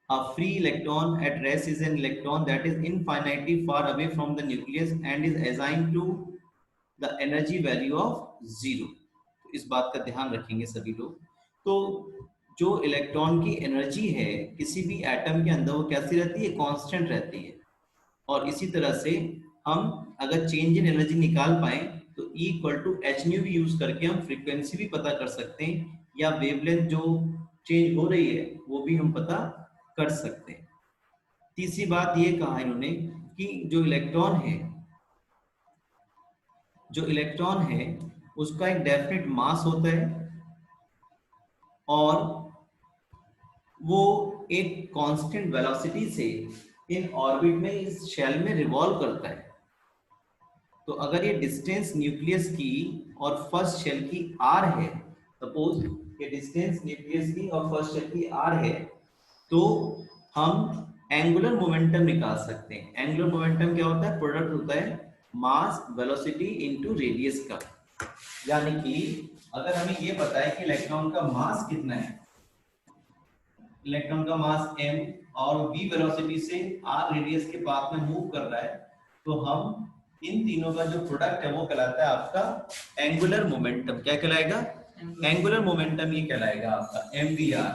A free electron at rest is an electron that is infinitely far away from the nucleus and is assigned to the energy value of 0. तो इस बात का ध्यान रखेंगे सभी लोग। तो जो इलेक्ट्रॉन की एनर्जी है किसी भी एटम के अंदर वो कैसी रहती है, कांस्टेंट रहती है। और इसी तरह से हम अगर चेंज इन एनर्जी निकाल पाए तो E equal to H nu भी यूज करके हम फ्रीक्वेंसी भी पता कर सकते हैं, या वेवलेंथ जो चेंज हो रही है वो भी हम पता कर सकते हैं। तीसरी बात ये कहा इन्होंने कि जो इलेक्ट्रॉन है उसका एक डेफिनेट मास होता है और वो एक कांस्टेंट वेलोसिटी से इन ऑर्बिट में इस शेल में रिवॉल्व करता है। तो अगर ये डिस्टेंस न्यूक्लियस की और फर्स्ट शेल की r है, सपोज ये डिस्टेंस न्यूक्लियस की और फर्स्ट शेल की r है, तो हम एंगुलर मोमेंटम निकाल सकते हैं। एंगुलर मोमेंटम क्या होता है, प्रोडक्ट होता है मास वेलोसिटी इनटू रेडियस का। यानी कि अगर हमें ये पता है कि इलेक्ट्रॉन का मास कितना है, इलेक्ट्रॉन का मास m और v वेलोसिटी से r रेडियस के पाथ में मूव कर रहा है, तो हम इन तीनों का जो प्रोडक्ट है वो कहलाता है आपका एंगुलर मोमेंटम। क्या कहलाएगा, एंगुलर मोमेंटम ये कहलाएगा आपका mvr।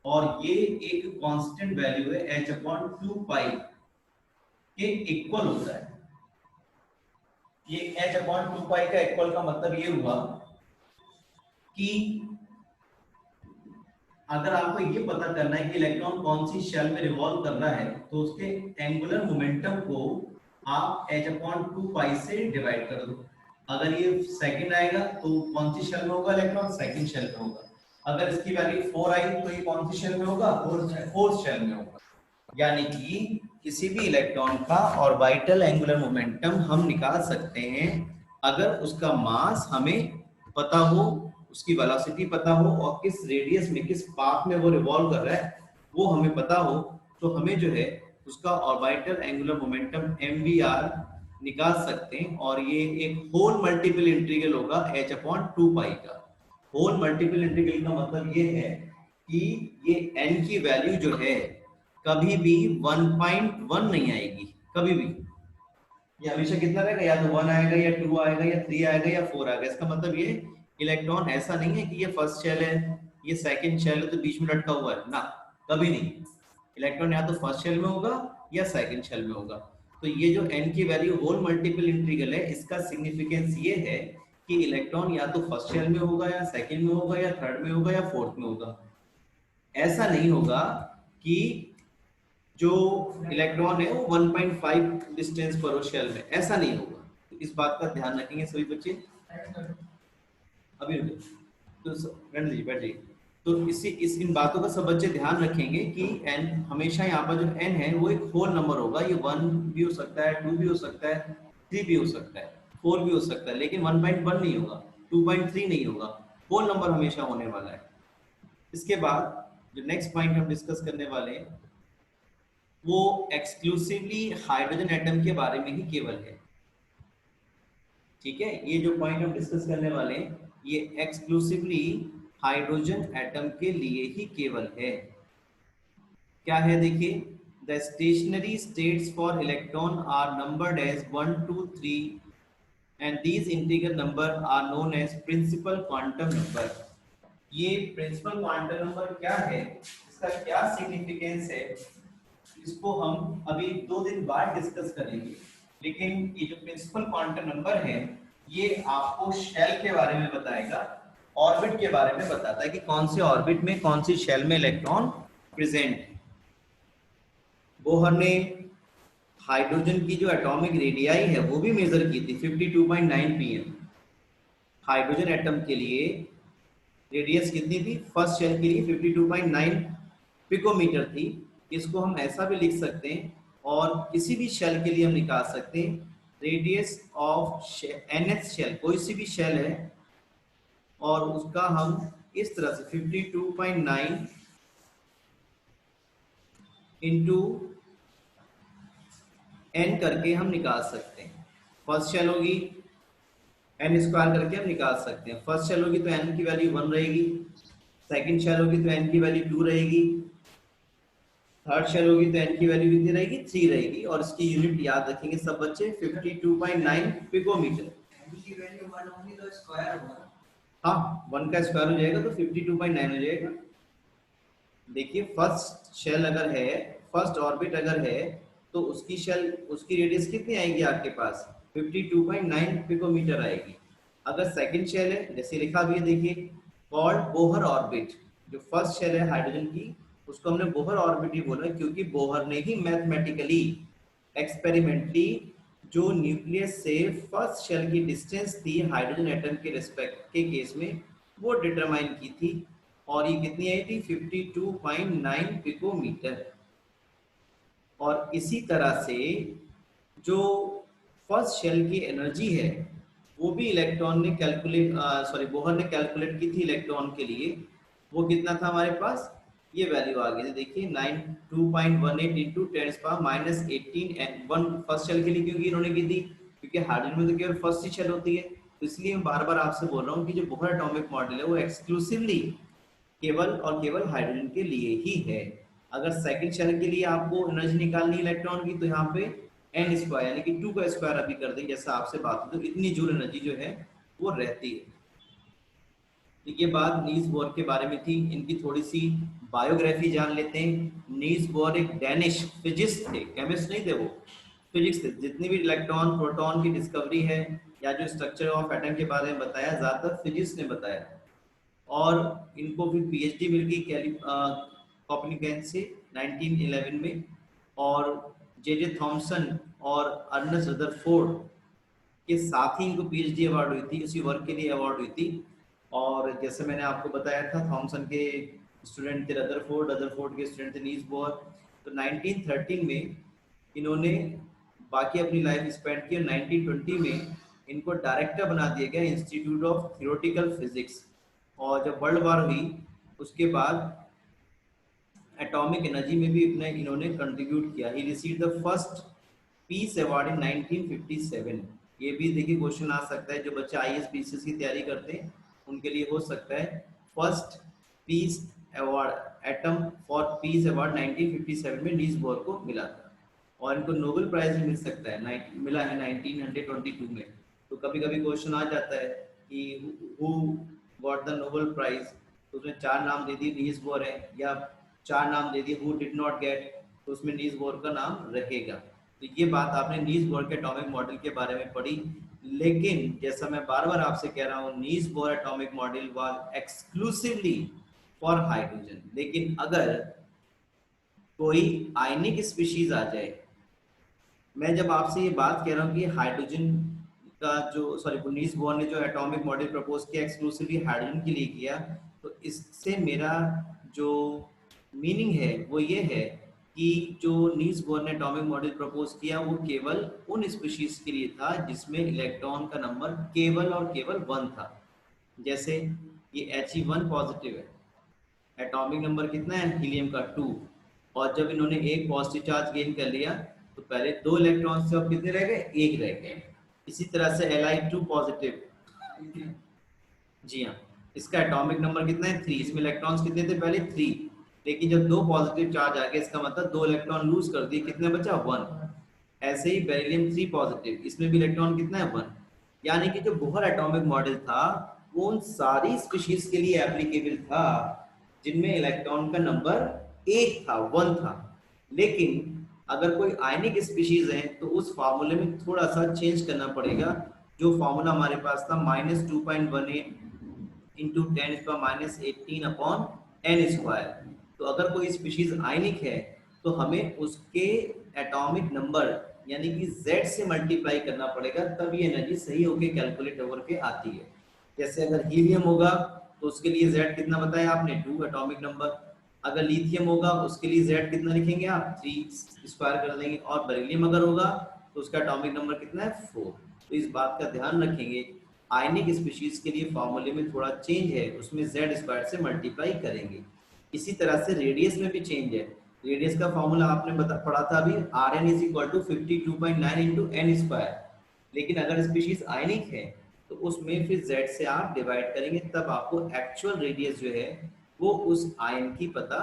और ये एक कांस्टेंट वैल्यू है h/2π के इक्वल होता है। ये h/2π का इक्वल का मतलब ये हुआ कि अगर आपको ये पता करना है कि इलेक्ट्रॉन कौन सी शेल में रिवॉल्व कर रहा है तो उसके एंगुलर मोमेंटम को आप h/2π से डिवाइड कर दो। अगर ये सेकंड आएगा तो कौन सी शेल में होगा इलेक्ट्रॉन, सेकंड शेल में होगा। अगर इसकी वैल्यू 4 आई तो ये कौन सी शेल में होगा, फोर्थ शेल में होगा। यानी कि किसी भी इलेक्ट्रॉन का ऑर्बिटल एंगुलर मोमेंटम हम निकाल सकते हैं अगर उसका मास हमें पता हो, उसकी वेलोसिटी पता हो और किस रेडियस में किस पाथ में वो रिवॉल्व कर रहा है वो हमें पता हो, तो हमें जो है उसका ऑर्बिटल एंगुलर मोमेंटम mvr निकाल सकते हैं। और ये एक होल मल्टीपल इंटीग्रल होगा h/2π का। होल मल्टीपल इंटीग्रल का मतलब ये है कि ये n की वैल्यू जो है कभी भी 1.1 नहीं आएगी, कभी भी। ये हमेशा कितना रहेगा, या तो 1 आएगा या 2 आएगा या 3 आएगा या 4 आएगा। इसका मतलब ये इलेक्ट्रॉन ऐसा नहीं है कि ये फर्स्ट शेल है ये सेकंड शेल है तो बीच में लटका हुआ है ना, कभी नहीं। इलेक्ट्रॉन या तो फर्स्ट शेल में होगा या सेकंड शेल में होगा। तो ये जो n की वैल्यू होल मल्टीपल इंटीग्रल है इसका सिग्निफिकेंस ये है कि इलेक्ट्रॉन या तो फर्स्ट शेल में होगा या सेकंड में होगा या थर्ड में होगा या फोर्थ में होगा। ऐसा नहीं होगा कि जो इलेक्ट्रॉन है वो 1.5 डिस्टेंस पर हो शेल में, ऐसा नहीं होगा। तो इस बात का ध्यान रखेंगे सभी बच्चे। अभी तो बैठ जाइए। तो इस इन बातों का सब बच्चे ध्यान रखेंगे कि n हमेशा यहाँ पर जो n है वो एक होल नंबर होगा। ये 1 भी हो सकता है, 2 भी हो सकता है, 3 भी हो सकता है, 4 भी हो सकता है, लेकिन 1.1 नहीं होगा, 2.3 नहीं होगा। होल नंबर हमेशा होने वाला है। इसके बाद जो नेक्स्ट पॉइंट हम डिस्कस करने वाले हैं वो एक्सक्लूसिवली हाइड्रोजन एटम के बारे में ही केवल है। ठीक है, ये जो पॉइंट हम डिस्कस करने वाले हैं ये एक्सक्लूसिवली हाइड्रोजन एटम के लिए ही केवल है। क्या है देखिए, the stationary states for electron are numbered as 1 2 3 and these integral number are known as principal quantum number. ये प्रिंसिपल क्वांटम नंबर क्या है, इसका क्या सिग्निफिकेंस है, इसको हम अभी 2 दिन बाद डिस्कस करेंगे। लेकिन ये जो प्रिंसिपल क्वांटम नंबर है ये आपको शेल के बारे में बताएगा, ऑर्बिट के बारे में बताता है कि कौन से ऑर्बिट में कौन सी शेल में इलेक्ट्रॉन प्रेजेंट है। बोहर ने हाइड्रोजन की जो एटॉमिक रेडियाई है वो भी मेजर की थी 52.9 pm। हाइड्रोजन एटम के लिए रेडियस कितनी थी, फर्स्ट शेल के लिए 52.9 पिकोमीटर थी। इसको हम ऐसा भी लिख सकते हैं और किसी भी शेल के लिए हम निकाल सकते हैं रेडियस ऑफ nth शेल, कोई सी भी शेल है और उसका हम इस तरह से 52.9 इंटू n करके हम निकाल सकते हैं। फर्स्ट शेल होगी n स्क्वायर करके हम निकाल सकते हैं। फर्स्ट शेल होगी तो n की वैल्यू 1 रहेगी, सेकंड शेल होगी तो n की वैल्यू 2 रहेगी, थर्ड शेल होगी तो n की वैल्यू कितनी रहेगी 3 रहेगी और इसकी यूनिट याद रखेंगे सब बच्चे 52.9 पिकोमीटर। n की वैल्यू 1 होगी तो स्क्वायर होगा, हाँ 1 का स्क्वायर हो जाएगा तो 52.9 हो जाएगा। देखिए फर्स्ट शेल अगर है, फर्स्ट ऑर्बिट अगर है तो उसकी शेल, उसकी रेडियस कितनी आएगी आपके पास 52.9 पिकोमीटर आएगी। अगर सेकंड शेल है जैसे लिखा भी है देखिए कॉल्ड बोहर ऑर्बिट, जो फर्स्ट शेल है हाइड्रोजन की उसको हमने बोहर ऑर्बिट ही बोला क्योंकि बोहर ने ही मैथमेटिकली एक्सपेरिमेंटली जो न्यूक्लियस से फर्स्ट शेल की डिस्टेंस थी हाइड्रोजन एटम के रिस्पेक्ट के केस में वो डिटरमाइन की थी और ये कितनी आई थी 52.9 पिकोमीटर। और इसी तरह से जो फर्स्ट शेल की एनर्जी है वो भी इलेक्ट्रॉन ने कैलकुलेट बोहर ने कैलकुलेट की थी इलेक्ट्रॉन के लिए, वो कितना था हमारे पास, ये वैल्यू आ गई देखिए 92.18 into 10⁻18 and one first shell के लिए क्योंकि इन्होंने की थी क्योंकि हाइड्रोजन में तो केवल फर्स्ट ही शेल होती है, तो इसलिए मैं बार बार आपसे बोल रहा हूँ कि जो बोहर एटॉमिक मॉडल है वो एक्सक्लूसिवली केवल और केवल हाइड्रोजन के लिए ही है। अगर सेकंड शेल के लिए आपको एनर्जी निकालनी है इलेक्ट्रॉन की तो यहाँ पे एन स्क्वायर यानी कि 2 का स्क्वायर अभी कर देंगे जैसा आपसे बात हुई, तो इतनी जूल एनर्जी जो है वो रहती है। तो ये बात नील्स बोर के बारे में थी, इनकी थोड़ी सी बायोग्राफी जान लेते हैं। नील्स बोर एक डैनिश फिजिस्ट थे, केमिस्ट नहीं थे वो, फिजिक्स थे। जितनी भी इलेक्ट्रॉन प्रोटॉन की डिस्कवरी है या जो स्ट्रक्चर ऑफ एटम के बारे में बताया ज्यादातर फिजिक्स ने बताया और इनको भी पीएचडी मिल गई कॉपरनिकस से 1911 में। और जे थॉमसन और अर्नेस्ट रदरफोर्ड के साथ ही इनको पीएचडी अवार्ड हुई थी, इसी वर्क के लिए अवार्ड हुई थी। और जैसे मैंने आपको बताया था थॉमसन के स्टूडेंट थे रदरफोर्ड, रदरफोर्ड के स्टूडेंट थे नील्स बोर। तो 1913 में इन्होंने बाकी अपनी लाइफ स्पेंड की और 1920 में इनको डायरेक्टर बना दिया गया इंस्टीट्यूट ऑफ थियोरेटिकल फिजिक्स। और जब वर्ल्ड वार हुई उसके बाद एटॉमिक एनर्जी में भी इतना इन्होंने कंट्रीब्यूट किया। He received the first peace award in 1957। ये भी देखिए क्वेश्चन आ सकता है, जो बच्चे आईएएस पीसीएस की तैयारी करते हैं उनके लिए हो सकता है। First peace award atom for peace award 1957 में नील्स बोर को मिला था और इनको नोबेल प्राइज भी मिल सकता है, मिला है 1922 में। तो कभी कभी क्वेश्चन आ जाता है कि who got the Nobel prize, तो उसमें 4 नाम दे दिए नील्स बोर है, या 4 नाम दे दिए हु डिड नॉट गेट, तो उसमें नील्स बोर का नाम रहेगा। तो ये बात आपने नील्स बोर के एटॉमिक मॉडल के बारे में पढ़ी। लेकिन जैसा मैं बार बार आपसे कह रहा हूँ Niels Bohr atomic model was exclusively for hydrogen. लेकिन अगर कोई आयनिक स्पीशीज आ जाए, मैं जब आपसे ये बात कह रहा हूँ कि हाइड्रोजन का जो नील्स बोर ने जो एटॉमिक मॉडल प्रपोज किया एक्सक्लूसिवली हाइड्रोजन के लिए किया, तो इससे मेरा जो मीनिंग है वो ये है कि जो नील्स बोर ने एटॉमिक मॉडल प्रपोज किया वो केवल उन स्पीशीज के लिए था जिसमें इलेक्ट्रॉन का नंबर केवल और केवल 1 था। जैसे ये He1 पॉजिटिव है, एटॉमिक नंबर कितना है हीलियम का 2, और जब इन्होंने एक पॉजिटिव चार्ज गेन कर लिया तो पहले 2 इलेक्ट्रॉन से अब कितने रह गए, 1 रह गए। इसी तरह से Li2 पॉजिटिव, जी हाँ, इसका एटॉमिक नंबर कितना है 3, इसमें इलेक्ट्रॉन्स कितने थे पहले 3, लेकिन जब 2 पॉजिटिव चार्ज आ गए इसका मतलब 2 इलेक्ट्रॉन लूज कर दिए, कितने बचा 1। ऐसे ही बेरिलियम 3 पॉजिटिव, इसमें भी इलेक्ट्रॉन कितना है 1। यानी कि जो बोहर एटॉमिक मॉडल था वो उन सारी स्पीशीज के लिए एप्लीकेबल था जिनमें इलेक्ट्रॉन का नंबर 1 था, 1 था। लेकिन अगर कोई आयनिक स्पीशीज है तो उस फार्मूले में थोड़ा सा चेंज करना पड़ेगा। जो फार्मूला हमारे पास था -2.18 इंटू 10⁻18 अपॉन n स्क्वायर। तो अगर कोई स्पीशीज आयनिक है तो हमें उसके एटॉमिक नंबर यानी कि z से मल्टीप्लाई करना पड़ेगा, तब ये एनर्जी सही होके कैलकुलेट होकर के आती है। जैसे अगर हीलियम होगा तो उसके लिए z कितना बताया आपने 2 एटॉमिक नंबर, अगर लिथियम होगा उसके लिए z कितना लिखेंगे आप 3 स्क्वायर कर देंगे, और बेरिलियम अगर होगा तो उसका एटॉमिक नंबर कितना है 4। तो इस बात का ध्यान रखेंगे, आयनिक स्पीशीज के लिए फॉर्मूले में थोड़ा चेंज है, उसमें z स्क्वायर से मल्टीप्लाई करेंगे। इसी तरह से रेडियस में भी चेंज है। रेडियस का फॉर्मूला आपने पढ़ा था अभी Rn = 52.9 इंटू n स्क्वायर, लेकिन अगर स्पीशीज आयनिक है तो उसमें फिर z से आप डिवाइड करेंगे, तब आपको एक्चुअल रेडियस जो है वो उस आयन की पता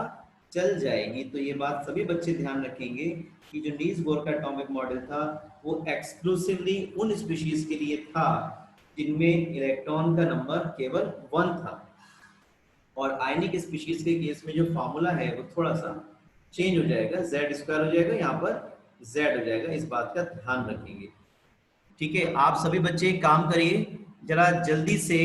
चल जाएगी। तो ये बात सभी बच्चे ध्यान रखेंगे कि जो नील्स बोर का एटॉमिक मॉडल था वो एक्सक्लूसिवली उन स्पीशीज के लिए था जिनमें इलेक्ट्रॉन का नंबर केवल 1 था, और आयनिक स्पीशीज के केस में जो फॉर्मूला है वो थोड़ा सा चेंज हो जाएगा, z स्क्वायर हो जाएगा, यहाँ पर z हो जाएगा। इस बात का ध्यान रखेंगे। ठीक है, आप सभी बच्चे एक काम करिए, जरा जल्दी से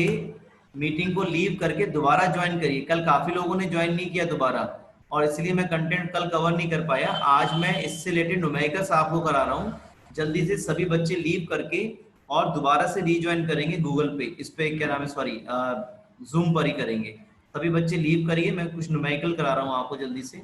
मीटिंग को लीव करके दोबारा ज्वाइन करिए। कल काफी लोगों ने ज्वाइन नहीं किया दोबारा, और इसलिए मैं कंटेंट कल कवर नहीं कर पाया। आज मैं इससे रिलेटेड न्यूमेरिकल्स आपको करा रहा हूँ। जल्दी से सभी बच्चे लीव करके और दोबारा से रीज्वाइन करेंगे गूगल पे, इस पे क्या नाम है, सॉरी जूम पर ही करेंगे। सभी बच्चे लीव करिए, मैं कुछ न्यूमेरिकल करा रहा हूँ आपको जल्दी से।